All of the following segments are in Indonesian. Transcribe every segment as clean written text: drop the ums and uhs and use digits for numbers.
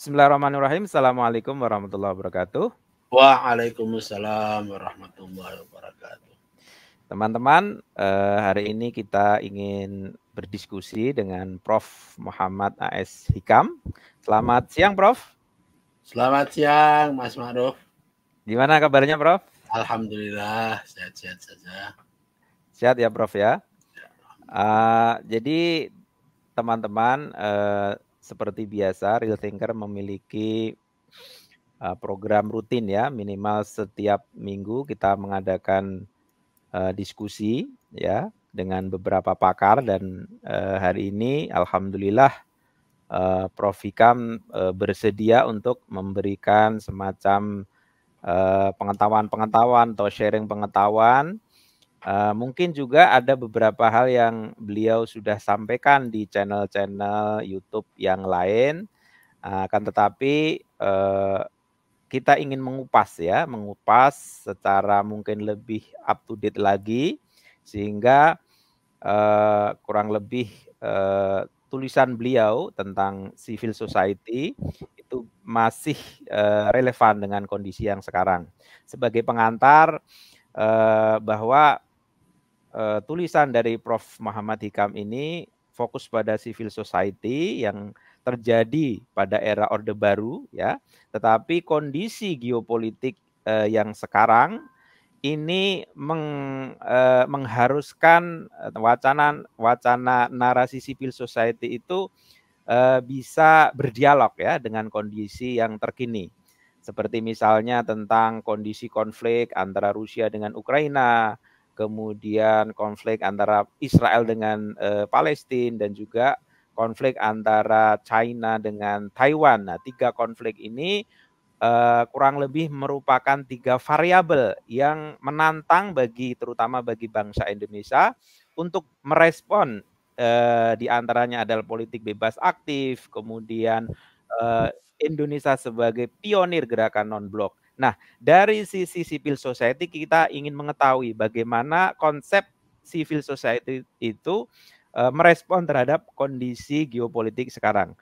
Bismillahirrahmanirrahim. Assalamualaikum warahmatullahi wabarakatuh. Waalaikumsalam warahmatullahi wabarakatuh. Teman-teman, hari ini kita ingin berdiskusi dengan Prof. Muhammad A.S. Hikam. Selamat siang, Prof. Selamat siang, Mas Ma'ruf. Gimana kabarnya, Prof? Alhamdulillah, sehat-sehat saja. Sehat ya, Prof ya. Jadi teman-teman, seperti biasa, Real Thinker memiliki program rutin ya, minimal setiap minggu kita mengadakan diskusi ya dengan beberapa pakar dan hari ini alhamdulillah Prof. Hikam bersedia untuk memberikan semacam pengetahuan atau sharing pengetahuan. Mungkin juga ada beberapa hal yang beliau sudah sampaikan di channel-channel YouTube yang lain, akan tetapi kita ingin mengupas secara mungkin lebih up to date lagi, sehingga kurang lebih tulisan beliau tentang civil society itu masih relevan dengan kondisi yang sekarang. Sebagai pengantar bahwa tulisan dari Prof. Muhammad Hikam ini fokus pada civil society yang terjadi pada era Orde Baru ya, tetapi kondisi geopolitik yang sekarang ini mengharuskan wacana narasi civil society itu bisa berdialog ya dengan kondisi yang terkini. Seperti misalnya tentang kondisi konflik antara Rusia dengan Ukraina, kemudian konflik antara Israel dengan Palestina, dan juga konflik antara China dengan Taiwan. Nah, 3 konflik ini kurang lebih merupakan 3 variabel yang menantang terutama bagi bangsa Indonesia untuk merespon, di antaranya adalah politik bebas aktif, kemudian Indonesia sebagai pionir gerakan non-blok. Nah, dari sisi civil society kita ingin mengetahui bagaimana konsep civil society itu merespon terhadap kondisi geopolitik sekarang.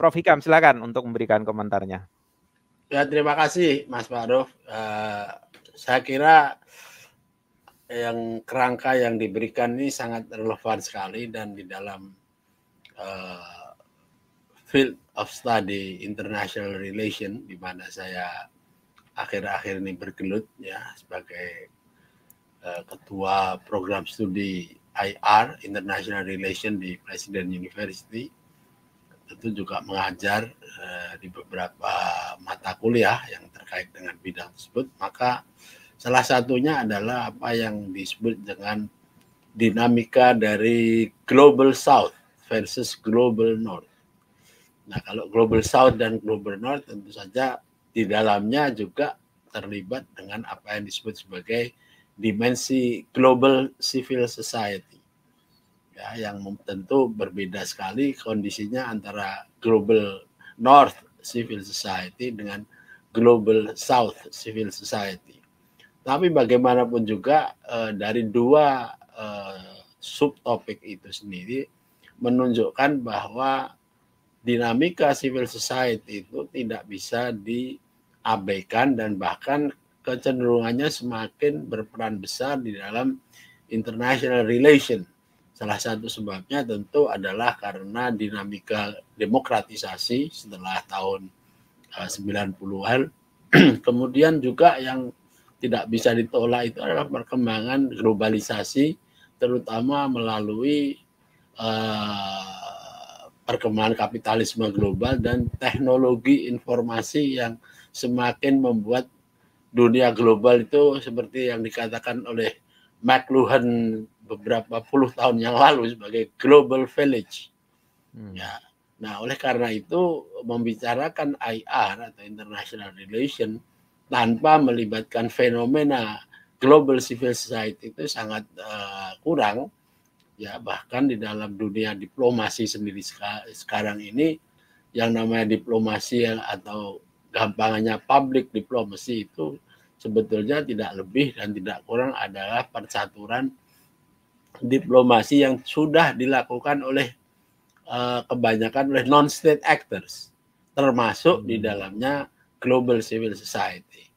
Prof. Hikam, silakan untuk memberikan komentarnya. Ya, terima kasih, Mas Ma'ruf. Saya kira kerangka yang diberikan ini sangat relevan sekali, dan di dalam field of study international relation, di mana saya akhir-akhir ini bergelut ya sebagai ketua program studi IR International Relation di Presiden University, tentu juga mengajar di beberapa mata kuliah yang terkait dengan bidang tersebut. Maka salah satunya adalah apa yang disebut dengan dinamika dari Global South versus Global North. Nah, kalau Global South dan Global North tentu saja di dalamnya juga terlibat dengan apa yang disebut sebagai dimensi Global Civil Society. Ya, yang tentu berbeda sekali kondisinya antara Global North Civil Society dengan Global South Civil Society. Tapi bagaimanapun juga dari dua subtopik itu sendiri menunjukkan bahwa dinamika civil society itu tidak bisa diabaikan, dan bahkan kecenderungannya semakin berperan besar di dalam international relation. Salah satu sebabnya tentu adalah karena dinamika demokratisasi setelah tahun 90-an. Kemudian juga yang tidak bisa ditolak itu adalah perkembangan globalisasi, terutama melalui perkembangan kapitalisme global dan teknologi informasi yang semakin membuat dunia global itu seperti yang dikatakan oleh McLuhan beberapa puluh tahun yang lalu sebagai global village. Ya. Nah, oleh karena itu membicarakan IR atau international relation tanpa melibatkan fenomena global civil society itu sangat kurang. Ya, bahkan di dalam dunia diplomasi sendiri sekarang ini, yang namanya diplomasi atau gampangannya public diplomacy itu sebetulnya tidak lebih dan tidak kurang adalah percaturan diplomasi yang sudah dilakukan oleh kebanyakan oleh non-state actors. termasuk di dalamnya global civil society.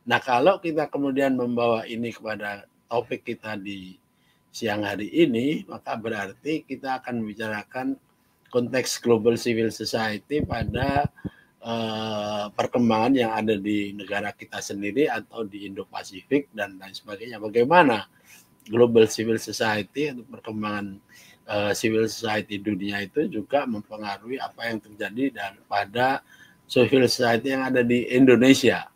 Nah, kalau kita kemudian membawa ini kepada topik kita di siang hari ini, maka berarti kita akan membicarakan konteks global civil society pada perkembangan yang ada di negara kita sendiri atau di Indo-Pasifik dan lain sebagainya. Bagaimana global civil society atau perkembangan civil society dunia itu juga mempengaruhi apa yang terjadi pada civil society yang ada di Indonesia.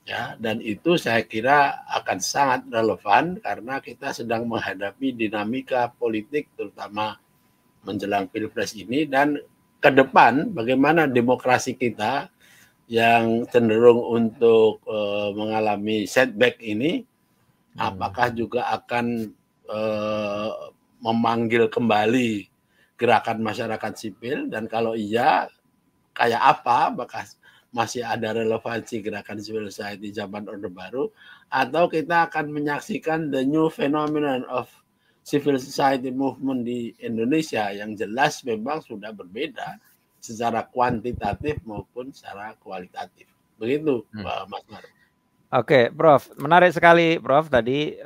Ya, dan itu saya kira akan sangat relevan karena kita sedang menghadapi dinamika politik terutama menjelang Pilpres ini, dan ke depan bagaimana demokrasi kita yang cenderung untuk mengalami setback ini apakah juga akan memanggil kembali gerakan masyarakat sipil, dan kalau iya kayak apa, apakah masih ada relevansi gerakan civil society zaman Orde Baru, atau kita akan menyaksikan the new phenomenon of civil society movement di Indonesia yang jelas memang sudah berbeda secara kuantitatif maupun secara kualitatif. Begitu, Mas Mar. Oke, Prof. Menarik sekali, Prof. Tadi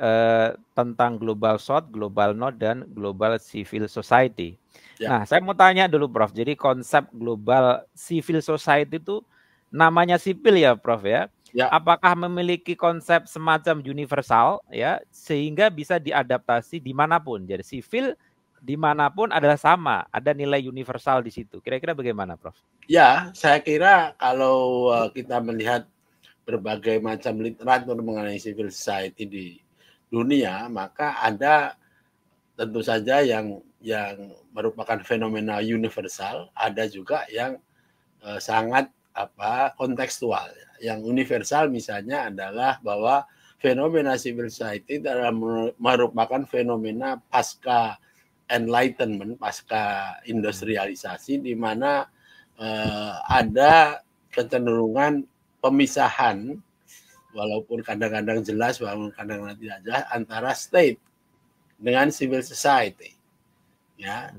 tentang Global South, Global North, dan Global Civil Society. Ya. Nah, saya mau tanya dulu, Prof. Jadi konsep Global Civil Society itu namanya sipil ya, Prof. Ya. Apakah memiliki konsep semacam universal, ya, sehingga bisa diadaptasi dimanapun? Jadi sipil dimanapun adalah sama, ada nilai universal di situ. Kira-kira bagaimana, Prof? Ya, saya kira kalau kita melihat berbagai macam literatur mengenai civil society di dunia, maka ada tentu saja yang merupakan fenomena universal, ada juga yang sangat kontekstual. Yang universal misalnya adalah bahwa fenomena civil society adalah merupakan fenomena pasca enlightenment, pasca industrialisasi, di mana ada kecenderungan pemisahan, walaupun kadang-kadang jelas, walaupun kadang-kadang tidak jelas, antara state dengan civil society. Ya,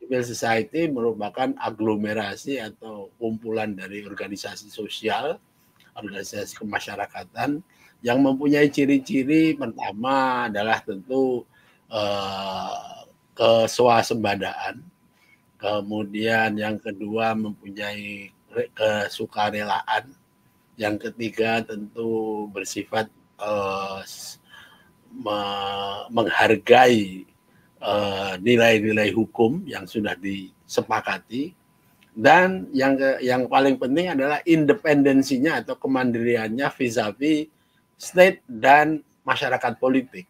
civil society merupakan aglomerasi atau kumpulan dari organisasi sosial, organisasi kemasyarakatan yang mempunyai ciri-ciri pertama adalah tentu keswasembadaan, kemudian yang kedua mempunyai kesukarelaan, yang ketiga tentu bersifat menghargai nilai-nilai hukum yang sudah disepakati, dan yang paling penting adalah independensinya atau kemandiriannya vis-a-vis state dan masyarakat politik.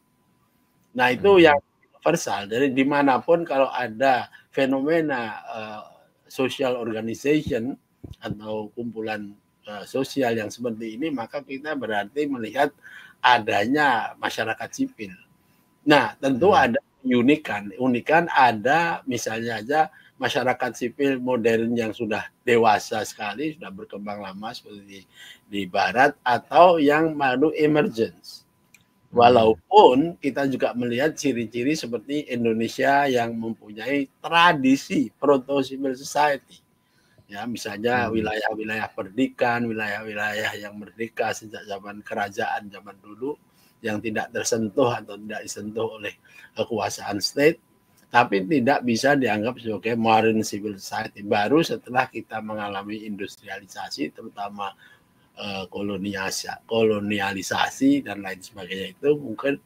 Nah, itu yang universal. Jadi dimanapun kalau ada fenomena social organization atau kumpulan sosial yang seperti ini, maka kita berarti melihat adanya masyarakat sipil. Nah, tentu ada unikan ada misalnya aja masyarakat sipil modern yang sudah dewasa sekali, sudah berkembang lama seperti di Barat, atau yang baru emergence. Walaupun kita juga melihat ciri-ciri seperti Indonesia yang mempunyai tradisi proto-civil society. Ya, misalnya wilayah-wilayah perdikan, wilayah-wilayah yang merdeka sejak zaman kerajaan zaman dulu, yang tidak tersentuh atau tidak disentuh oleh kekuasaan state, tapi tidak bisa dianggap sebagai modern civil society. Baru setelah kita mengalami industrialisasi, terutama kolonialisasi dan lain sebagainya, itu mungkin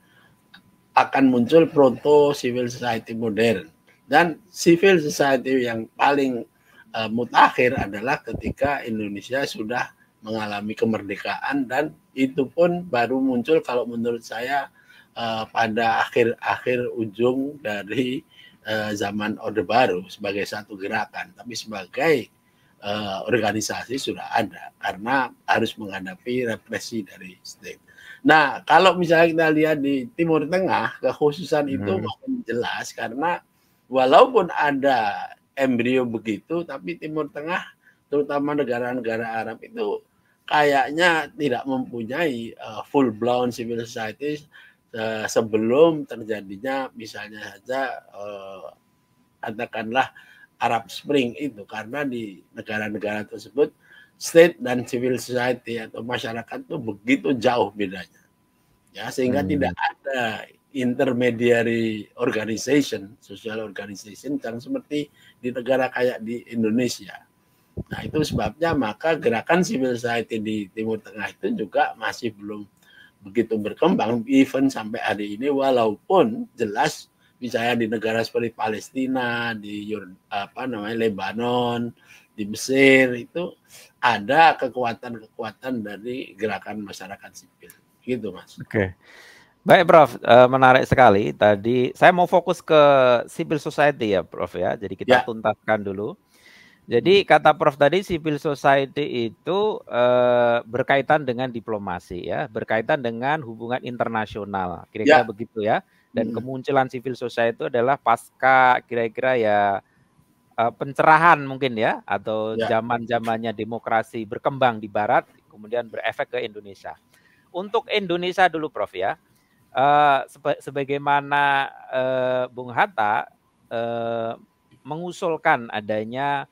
akan muncul proto civil society modern. Dan civil society yang paling mutakhir adalah ketika Indonesia sudah mengalami kemerdekaan, dan itu pun baru muncul kalau menurut saya pada akhir ujung dari zaman Orde Baru sebagai satu gerakan, tapi sebagai organisasi sudah ada karena harus menghadapi represi dari state. Nah, kalau misalnya kita lihat di Timur Tengah, kekhususan itu makin jelas karena walaupun ada embrio begitu, tapi Timur Tengah, terutama negara-negara Arab itu kayaknya tidak mempunyai full blown civil society sebelum terjadinya misalnya saja katakanlah Arab Spring itu, karena di negara-negara tersebut state dan civil society atau masyarakat itu begitu jauh bedanya, ya, sehingga tidak ada intermediary organization, social organization yang seperti di negara kayak di Indonesia. Nah, itu sebabnya maka gerakan civil society di Timur Tengah itu juga masih belum begitu berkembang even sampai hari ini, walaupun jelas misalnya di negara seperti Palestina, di Lebanon, di Mesir itu ada kekuatan-kekuatan dari gerakan masyarakat sipil. Gitu, Mas. Oke. Baik, Prof. Menarik sekali. Tadi saya mau fokus ke civil society ya, Prof ya. Jadi kita tuntaskan dulu. Jadi kata Prof tadi civil society itu berkaitan dengan diplomasi ya, berkaitan dengan hubungan internasional. Kira-kira begitu ya. Dan kemunculan civil society itu adalah pasca kira-kira ya pencerahan mungkin ya, atau zaman-zamannya demokrasi berkembang di barat kemudian berefek ke Indonesia. Untuk Indonesia dulu, Prof ya. Sebagaimana Bung Hatta mengusulkan adanya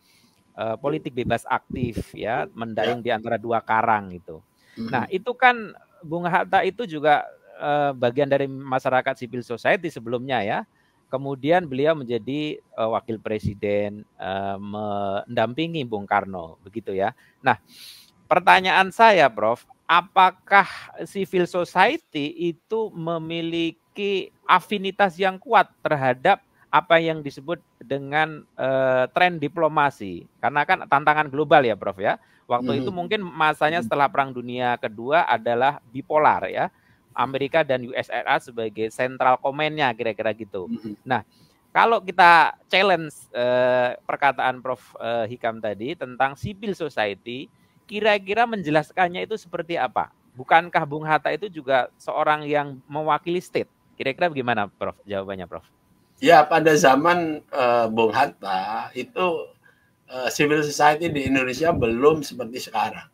politik bebas aktif ya, mendayung di antara dua karang itu. Nah, itu kan Bung Hatta itu juga bagian dari masyarakat civil society sebelumnya ya. Kemudian beliau menjadi wakil presiden, mendampingi Bung Karno begitu ya. Nah, pertanyaan saya, Prof, apakah civil society itu memiliki afinitas yang kuat terhadap apa yang disebut dengan tren diplomasi? Karena kan tantangan global ya, Prof ya. Waktu itu mungkin masanya setelah Perang Dunia Kedua adalah bipolar ya. Amerika dan USSR sebagai sentral komennya kira-kira gitu. Nah, kalau kita challenge perkataan Prof Hikam tadi tentang civil society, kira-kira menjelaskannya itu seperti apa? Bukankah Bung Hatta itu juga seorang yang mewakili state? Kira-kira bagaimana, Prof? Jawabannya, Prof? Ya, pada zaman Bung Hatta itu civil society di Indonesia belum seperti sekarang.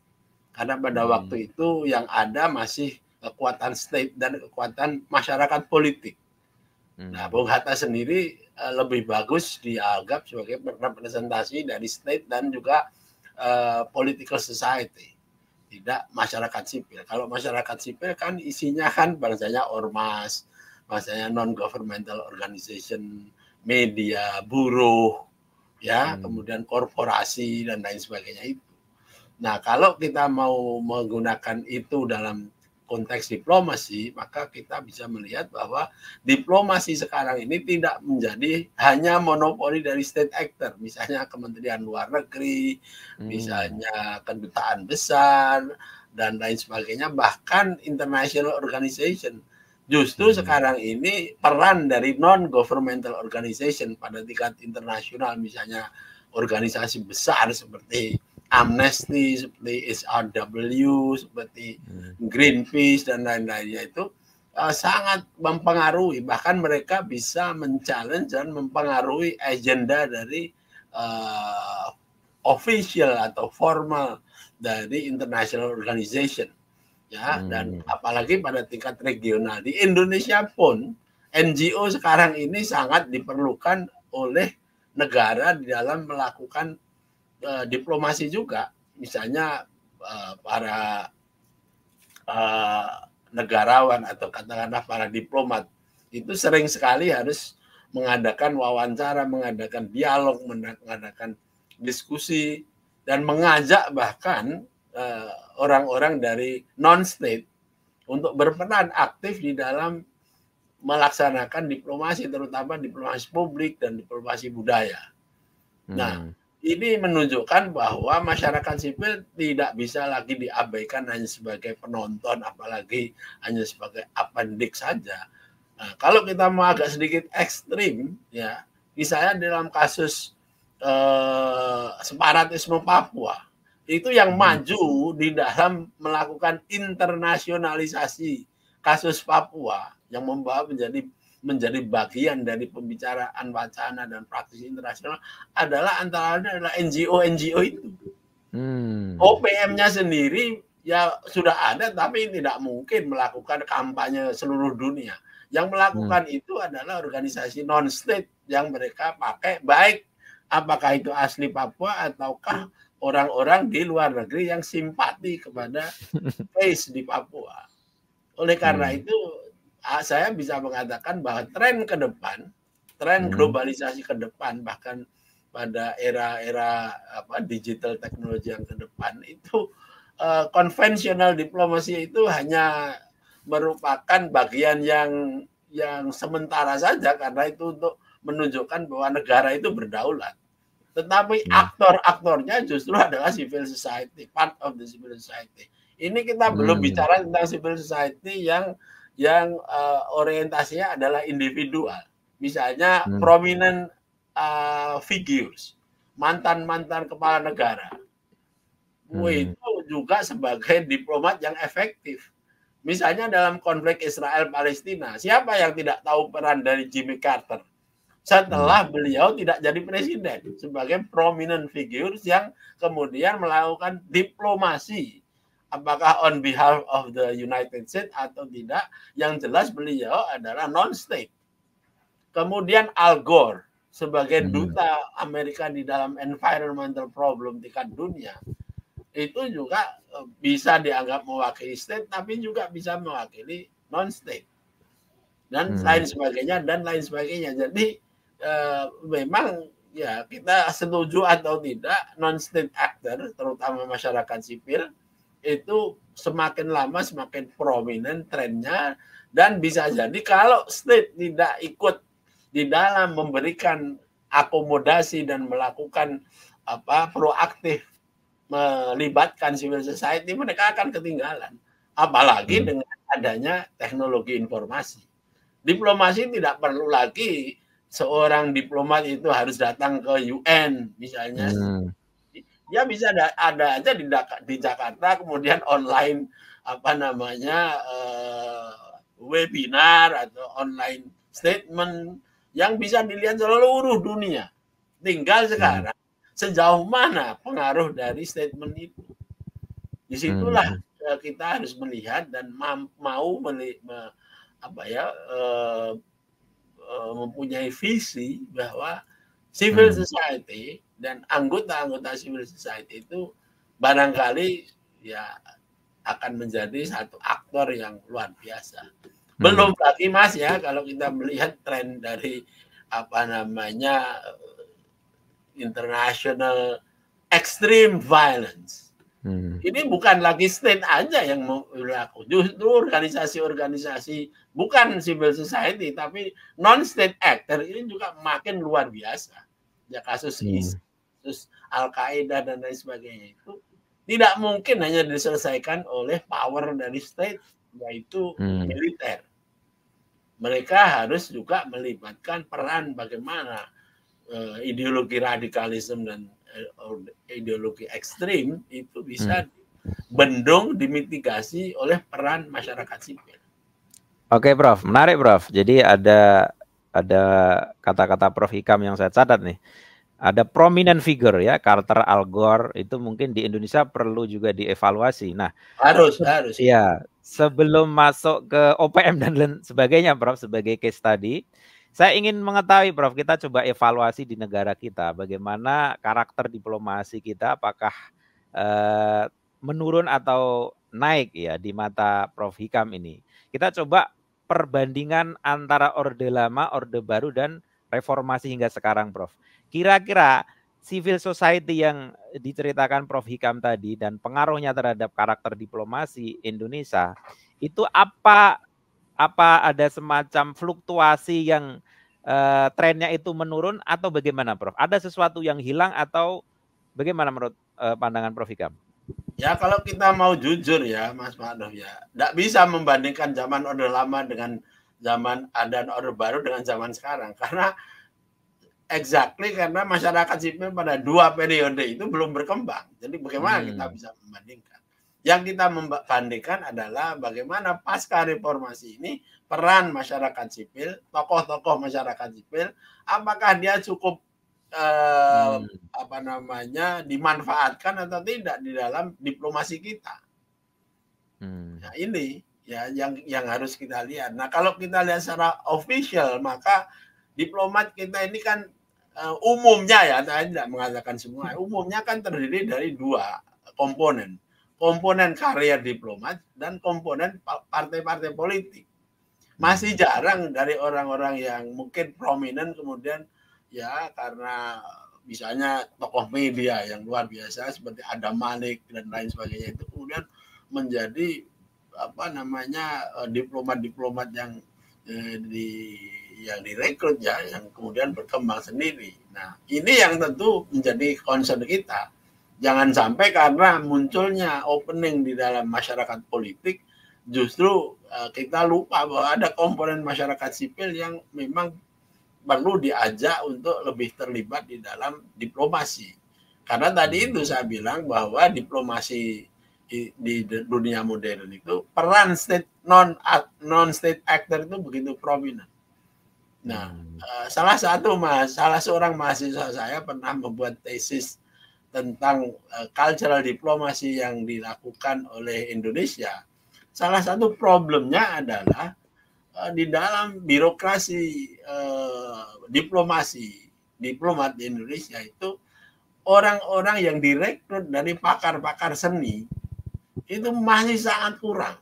Karena pada waktu itu yang ada masih kekuatan state dan kekuatan masyarakat politik. Nah, Bung Hatta sendiri lebih bagus dianggap sebagai representasi dari state dan juga political society, tidak masyarakat sipil. Kalau masyarakat sipil kan isinya kan bangsanya ormas, bangsanya non-governmental organization, media, buruh, ya, kemudian korporasi dan lain sebagainya itu. Nah, kalau kita mau menggunakan itu dalam konteks diplomasi, maka kita bisa melihat bahwa diplomasi sekarang ini tidak menjadi hanya monopoli dari state actor, misalnya Kementerian Luar Negeri, misalnya kedutaan besar, dan lain sebagainya, bahkan international organization. Justru sekarang ini peran dari non-governmental organization pada tingkat internasional, misalnya organisasi besar seperti Amnesty, seperti HRW, seperti Greenpeace dan lain-lainnya itu sangat mempengaruhi, bahkan mereka bisa men-challenge dan mempengaruhi agenda dari official atau formal dari international organization, ya. Dan apalagi pada tingkat regional di Indonesia pun NGO sekarang ini sangat diperlukan oleh negara di dalam melakukan diplomasi juga, misalnya para negarawan atau katakanlah para diplomat itu sering sekali harus mengadakan wawancara, mengadakan dialog, mengadakan diskusi, dan mengajak bahkan orang-orang dari non-state untuk berperan aktif di dalam melaksanakan diplomasi, terutama diplomasi publik dan diplomasi budaya. Nah, ini menunjukkan bahwa masyarakat sipil tidak bisa lagi diabaikan hanya sebagai penonton, apalagi hanya sebagai appendix saja. Nah, kalau kita mau agak sedikit ekstrim, ya, misalnya dalam kasus separatisme Papua, itu yang maju di dalam melakukan internasionalisasi kasus Papua yang membawa menjadi bagian dari pembicaraan wacana dan praktisi internasional adalah NGO itu. OPM-nya sendiri ya sudah ada, tapi tidak mungkin melakukan kampanye seluruh dunia. Yang melakukan itu adalah organisasi non-state yang mereka pakai baik apakah itu asli Papua ataukah orang-orang di luar negeri yang simpati kepada base di Papua. Oleh karena itu saya bisa mengatakan bahwa tren ke depan, tren globalisasi ke depan, bahkan pada era-era digital teknologi yang ke depan itu konvensional diplomasi itu hanya merupakan bagian yang sementara saja, karena itu untuk menunjukkan bahwa negara itu berdaulat. Tetapi aktor-aktornya justru adalah civil society, part of the civil society. Ini kita belum bicara tentang civil society yang orientasinya adalah individual. Misalnya prominent figures, mantan-mantan kepala negara. Itu juga sebagai diplomat yang efektif. Misalnya dalam konflik Israel-Palestina, siapa yang tidak tahu peran dari Jimmy Carter setelah beliau tidak jadi presiden, sebagai prominent figures yang kemudian melakukan diplomasi, apakah on behalf of the United States atau tidak, yang jelas beliau adalah non-state. Kemudian Al Gore sebagai duta Amerika di dalam environmental problem tingkat dunia, itu juga bisa dianggap mewakili state, tapi juga bisa mewakili non-state dan lain sebagainya dan lain sebagainya. Jadi memang ya kita setuju atau tidak, non-state actor terutama masyarakat sipil itu semakin lama semakin prominent trennya, dan bisa jadi kalau state tidak ikut di dalam memberikan akomodasi dan melakukan proaktif melibatkan civil society, mereka akan ketinggalan. Apalagi dengan adanya teknologi informasi. Diplomasi tidak perlu lagi seorang diplomat itu harus datang ke UN misalnya. Ya bisa ada aja di Jakarta, kemudian online webinar atau online statement yang bisa dilihat seluruh dunia. Tinggal sekarang sejauh mana pengaruh dari statement itu. Disitulah kita harus melihat dan mau mempunyai visi bahwa civil society dan anggota-anggota civil society itu barangkali ya akan menjadi satu aktor yang luar biasa. Belum lagi Mas ya, kalau kita melihat tren dari international extreme violence. Ini bukan lagi state aja yang berlaku, justru organisasi-organisasi bukan civil society tapi non-state actor ini juga makin luar biasa. Ya kasus ISIS, kasus Al-Qaeda dan lain sebagainya itu tidak mungkin hanya diselesaikan oleh power dari state, yaitu militer. Mereka harus juga melibatkan peran bagaimana ideologi radikalisme dan ideologi ekstrim itu bisa dibendung, dimitigasi oleh peran masyarakat sipil. Oke, Prof. Menarik, Prof. Jadi ada kata-kata Prof Hikam yang saya catat nih. Ada prominent figure ya, Carter, Al Gore, itu mungkin di Indonesia perlu juga dievaluasi. Nah, harus ya. Sebelum masuk ke OPM dan lain sebagainya, Prof, sebagai case study, saya ingin mengetahui, Prof, kita coba evaluasi di negara kita, bagaimana karakter diplomasi kita, apakah menurun atau naik ya di mata Prof Hikam ini. Kita coba perbandingan antara Orde Lama, Orde Baru, dan reformasi hingga sekarang, Prof. Kira-kira civil society yang diceritakan Prof Hikam tadi dan pengaruhnya terhadap karakter diplomasi Indonesia, itu apa ada semacam fluktuasi yang trennya itu menurun atau bagaimana, Prof? Ada sesuatu yang hilang atau bagaimana menurut pandangan Prof Hikam? Ya kalau kita mau jujur ya Mas Ma'ruf ya, tidak bisa membandingkan zaman Orde Lama dengan zaman dan Orde Baru dengan zaman sekarang, karena karena masyarakat sipil pada dua periode itu belum berkembang. Jadi bagaimana kita bisa membandingkan? Yang kita membandingkan adalah bagaimana pasca reformasi ini peran masyarakat sipil, tokoh-tokoh masyarakat sipil, apakah dia cukup dimanfaatkan atau tidak di dalam diplomasi kita. Nah ini ya yang harus kita lihat. Nah kalau kita lihat secara official, maka diplomat kita ini kan umumnya ya, saya tidak mengatakan semua, umumnya kan terdiri dari dua komponen. Komponen karier diplomat dan komponen partai-partai politik. Masih jarang dari orang-orang yang mungkin prominent kemudian ya karena misalnya tokoh media yang luar biasa seperti Adam Malik dan lain sebagainya itu kemudian menjadi apa namanya diplomat-diplomat yang direkrut ya, yang kemudian berkembang sendiri. Nah, ini yang tentu menjadi concern kita. Jangan sampai karena munculnya opening di dalam masyarakat politik, justru kita lupa bahwa ada komponen masyarakat sipil yang memang perlu diajak untuk lebih terlibat di dalam diplomasi. Karena tadi itu saya bilang bahwa diplomasi di dunia modern itu peran non state actor itu begitu prominent. Nah, salah seorang mahasiswa saya pernah membuat tesis tentang cultural diplomasi yang dilakukan oleh Indonesia. Salah satu problemnya adalah di dalam birokrasi diplomat di Indonesia itu orang-orang yang direkrut dari pakar-pakar seni itu masih sangat kurang.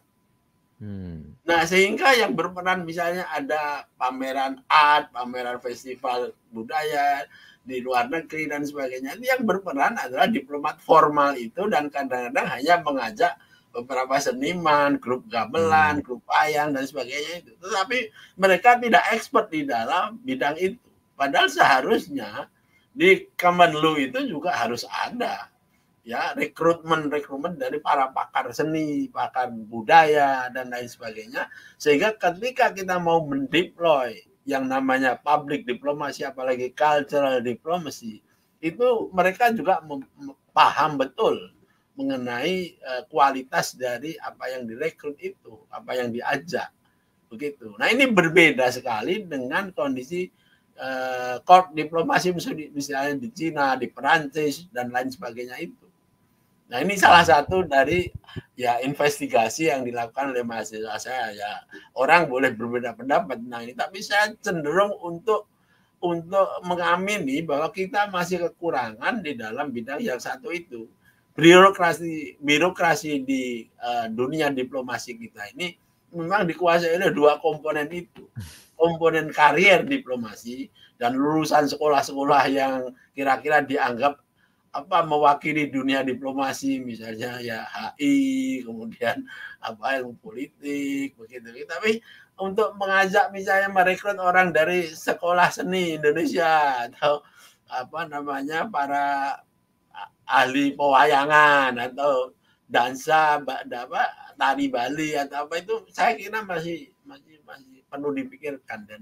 Nah, sehingga yang berperan misalnya ada pameran art, pameran festival budaya di luar negeri dan sebagainya, yang berperan adalah diplomat formal itu dan kadang-kadang hanya mengajak beberapa seniman, grup gamelan, grup wayang dan sebagainya itu. Tetapi mereka tidak expert di dalam bidang itu. Padahal seharusnya di Kemenlu itu juga harus ada ya rekrutmen dari para pakar seni, pakar budaya dan lain sebagainya, sehingga ketika kita mau mendeploy yang namanya public diplomasi apalagi cultural diplomacy itu mereka juga paham betul mengenai kualitas dari apa yang direkrut itu, apa yang diajak begitu. Nah, ini berbeda sekali dengan kondisi korp diplomasi misalnya di Cina, di Perancis dan lain sebagainya itu. Nah, ini salah satu dari ya investigasi yang dilakukan oleh mahasiswa saya ya. Orang boleh berbeda pendapat tentang ini, tapi saya cenderung untuk mengamini bahwa kita masih kekurangan di dalam bidang yang satu itu. Birokrasi di dunia diplomasi kita ini memang dikuasai oleh dua komponen itu. Komponen karier diplomasi dan lulusan sekolah-sekolah yang kira-kira dianggap mewakili dunia diplomasi misalnya ya HI kemudian ilmu politik begitu. Tapi untuk mengajak misalnya merekrut orang dari sekolah seni Indonesia atau para ahli pewayangan atau dansa tari Bali atau apa itu saya kira masih perlu dipikirkan dan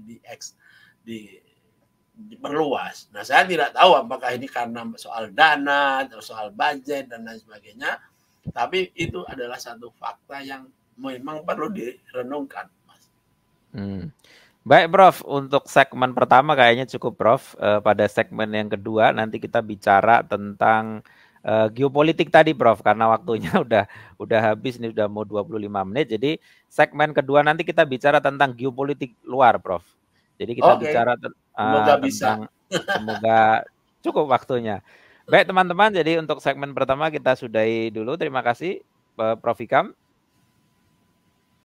diperluas. Nah, saya tidak tahu apakah ini karena soal dana atau soal budget dan lain sebagainya, tapi itu adalah satu fakta yang memang perlu direnungkan, Mas. Baik, Prof. Untuk segmen pertama kayaknya cukup, Prof. Pada segmen yang kedua nanti kita bicara tentang geopolitik tadi, Prof. Karena waktunya udah habis nih, udah mau 25 menit. Jadi segmen kedua nanti kita bicara tentang geopolitik luar, Prof. Jadi kita bicara semoga cukup waktunya. Baik teman-teman, jadi untuk segmen pertama kita sudahi dulu. Terima kasih Prof. Hikam.